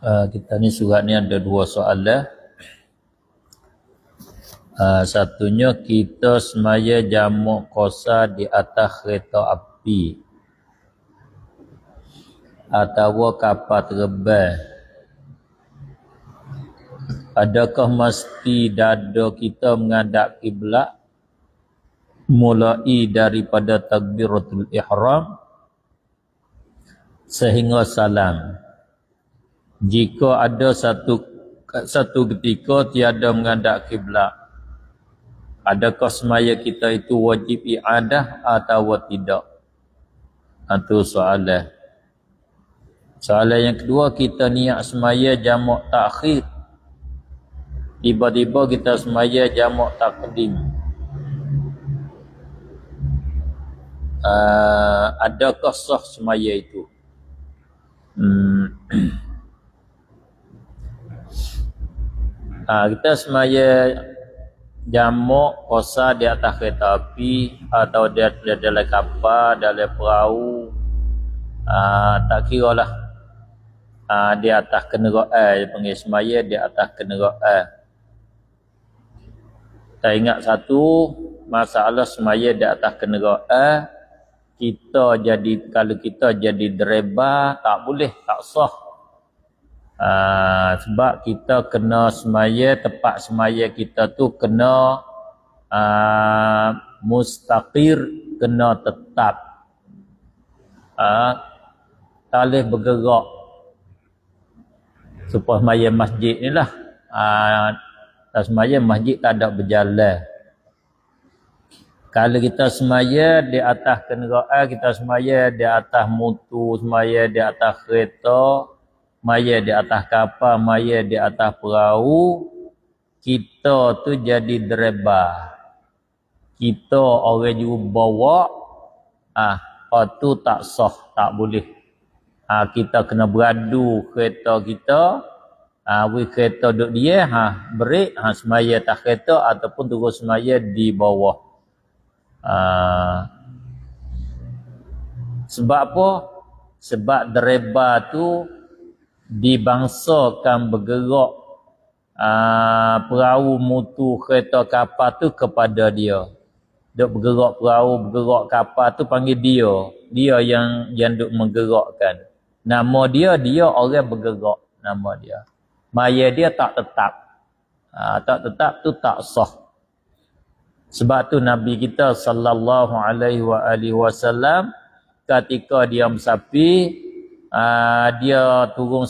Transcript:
Kita ni surat ni ada dua soalan. Satunya, kita semaya jamak qasar di atas kereta api atau kapal terbang. Adakah mesti dada kita menghadap kiblat mulai daripada takbiratul ihram sehingga salam? Jika ada satu ketika tiada menghadap kiblat, adakah semaya kita itu wajib i'adah atau tidak? Itu soalan. Soalan yang kedua, kita niat semaya jamak takhir, tiba-tiba kita semaya jamak takdim. Adakah sah semaya itu? Kita semaya jamak qasar di atas kereta api atau di dalam kapal, dalam perahu, tak kira lah. Di atas kenderaan, panggil semaya di atas kenderaan. Kita ingat satu masalah semaya di atas kenderaan, kalau kita jadi driver tak boleh, tak sah. Sebab kita kena semaya, tempat semaya kita tu kena mustaqir, kena tetap, tak boleh bergerak. Supaya semaya masjid ni lah, semaya masjid tak ada berjalan. Kalau kita semaya di atas kenderaan, kita semaya di atas motor, semaya di atas kereta, semaya di atas kapal, semaya di atas perahu, kita tu jadi driver. Kita orang juru bawa, tu tak sah, tak boleh. Kita kena beradu kereta kita, kereta duduk dia, break, semaya atas kereta ataupun terus semaya di bawah. Sebab apa? Sebab driver tu dibangsakan bergerak perahu, motor, kereta, kapal tu kepada dia. Duk bergerak perahu, bergerak kapal tu panggil dia. Dia yang duk menggerakkan. Nama dia orang bergerak, nama dia. Maya dia tak tetap. Tak tetap tu tak sah. Sebab tu Nabi kita sallallahu alaihi wasallam ketika dia musafir, dia turun